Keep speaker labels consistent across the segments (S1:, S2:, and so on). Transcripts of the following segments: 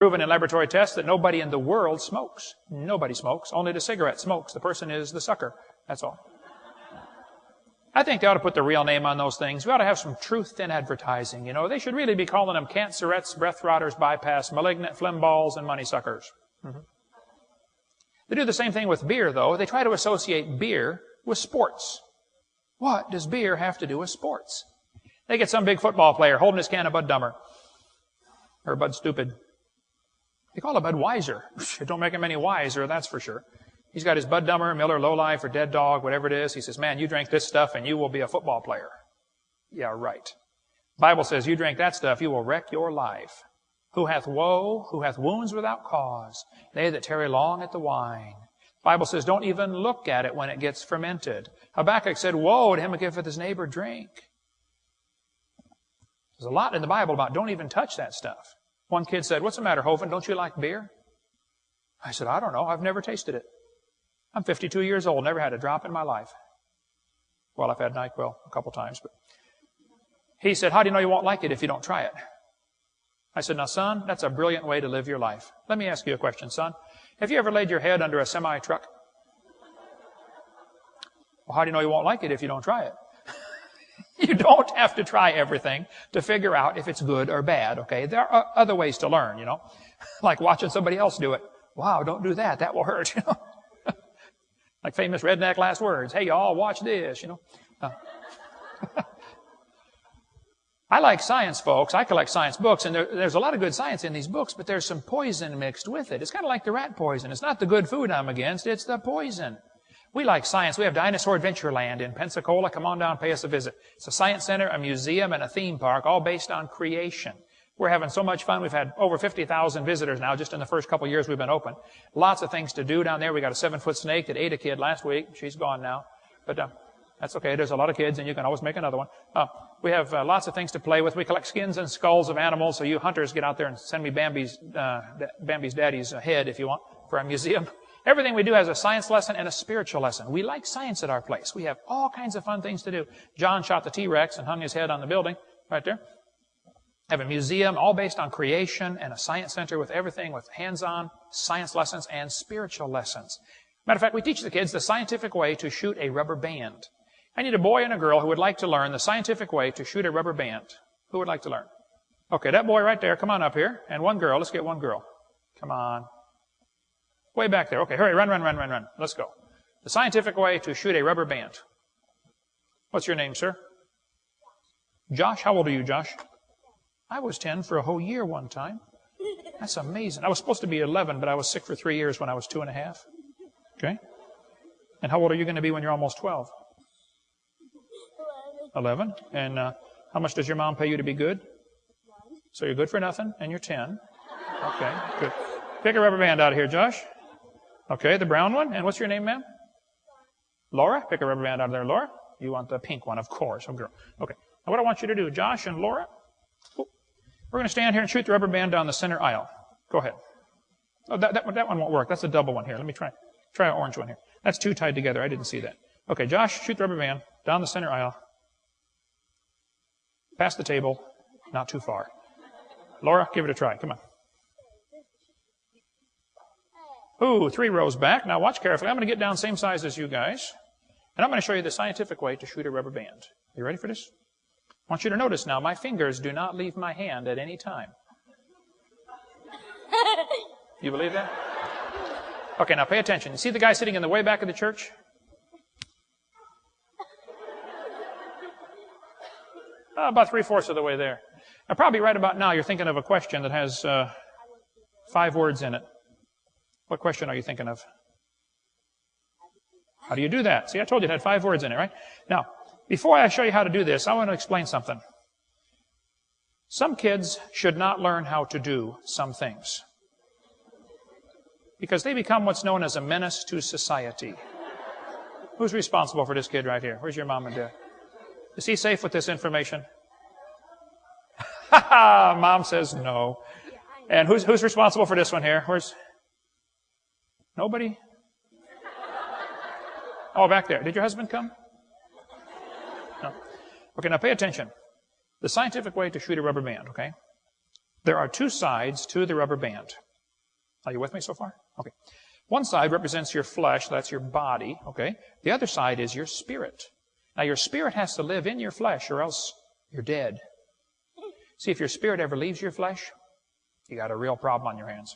S1: Proven in laboratory tests that nobody in the world smokes. Nobody smokes. Only the cigarette smokes. The person is the sucker. That's all. I think they ought to put the real name on those things. We ought to have some truth in advertising. You know, they should really be calling them cancerettes, breath rotters, bypass, malignant phlegm balls, and money suckers. They do the same thing with beer, though. They try to associate beer with sports. What does beer have to do with sports? They get some big football player holding his can of Bud Dummer. Or Bud Stupid. They call it Budweiser. It don't make him any wiser, that's for sure. He's got his Bud Dummer, Miller Low Life, or Dead Dog, whatever it is. He says, man, you drink this stuff and you will be a football player. Yeah, right. The Bible says you drink that stuff, you will wreck your life. Who hath woe, who hath wounds without cause, they that tarry long at the wine. The Bible says don't even look at it when it gets fermented. Habakkuk said, woe to him who giveth his neighbor drink. There's a lot in the Bible about don't even touch that stuff. One kid said, what's the matter, Hovind? Don't you like beer? I said, I don't know. I've never tasted it. I'm 52 years old, never had a drop in my life. Well, I've had NyQuil a couple times. But he said, how do you know you won't like it if you don't try it? I said, now, son, that's a brilliant way to live your life. Let me ask you a question, son. Have you ever laid your head under a semi-truck? Well, how do you know you won't like it if you don't try it? You don't have to try everything to figure out if it's good or bad, okay? There are other ways to learn, you know, like watching somebody else do it. Wow, don't do that. That will hurt, you know. Like famous redneck last words. Hey, y'all, watch this, you know. I like science, folks. I collect science books, and there's a lot of good science in these books, but there's some poison mixed with it. It's kind of like the rat poison. It's not the good food I'm against. It's the poison. We like science. We have Dinosaur Adventureland in Pensacola. Come on down, pay us a visit. It's a science center, a museum, and a theme park, all based on creation. We're having so much fun. We've had over 50,000 visitors now just in the first couple of years we've been open. Lots of things to do down there. We got a 7-foot snake that ate a kid last week. She's gone now. But that's okay. There's a lot of kids, and you can always make another one. We have lots of things to play with. We collect skins and skulls of animals, so you hunters get out there and send me Bambi's daddy's head if you want for our museum. Everything we do has a science lesson and a spiritual lesson. We like science at our place. We have all kinds of fun things to do. John shot the T-Rex and hung his head on the building right there. Have a museum all based on creation and a science center with everything with hands-on science lessons and spiritual lessons. Matter of fact, we teach the kids the scientific way to shoot a rubber band. I need a boy and a girl who would like to learn the scientific way to shoot a rubber band. Who would like to learn? Okay, that boy right there, come on up here. And one girl, let's get one girl. Come on. Way back there. Okay, hurry, run. Let's go. The scientific way to shoot a rubber band. What's your name, sir? Josh. How old are you, Josh? I was 10 for a whole year one time. That's amazing. I was supposed to be 11, but I was sick for 3 years when I was 2.5. Okay. And how old are you going to be when you're almost 12? 11. And how much does your mom pay you to be good? So you're good for nothing, and you're 10. Okay, good. Pick a rubber band out of here, Josh. Okay, the brown one. And what's your name, ma'am? Laura. Pick a rubber band out of there, Laura. You want the pink one, of course. Oh, girl. Okay. Now what I want you to do, Josh and Laura, we're going to stand here and shoot the rubber band down the center aisle. Go ahead. Oh, that one won't work. That's a double one here. Let me try an orange one here. That's two tied together. I didn't see that. Okay, Josh, shoot the rubber band down the center aisle. Past the table. Not too far. Laura, give it a try. Come on. Ooh, 3 rows back. Now watch carefully. I'm going to get down same size as you guys. And I'm going to show you the scientific way to shoot a rubber band. You ready for this? I want you to notice now, my fingers do not leave my hand at any time. You believe that? Okay, now pay attention. You see the guy sitting in the way back of the church? About 3/4 of the way there. Now, probably right about now, you're thinking of a question that has 5 words in it. What question are you thinking of? How do you do that? See, I told you it had 5 words in it, right? Now, before I show you how to do this, I want to explain something. Some kids should not learn how to do some things because they become what's known as a menace to society. Who's responsible for this kid right here? Where's your mom and dad? Is he safe with this information? Mom says no. And who's responsible for this one here? Where's... Nobody? Oh, back there. Did your husband come? No. Okay, now pay attention. The scientific way to shoot a rubber band, okay? There are two sides to the rubber band. Are you with me so far? Okay. One side represents your flesh, that's your body, okay? The other side is your spirit. Now your spirit has to live in your flesh or else you're dead. See, if your spirit ever leaves your flesh, you got a real problem on your hands.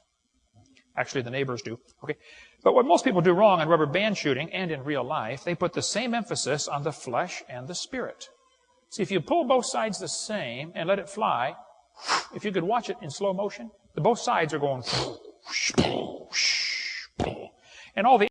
S1: Actually, the neighbors do, okay? But what most people do wrong in rubber band shooting and in real life, they put the same emphasis on the flesh and the spirit. See, if you pull both sides the same and let it fly, if you could watch it in slow motion, both sides are going, and all the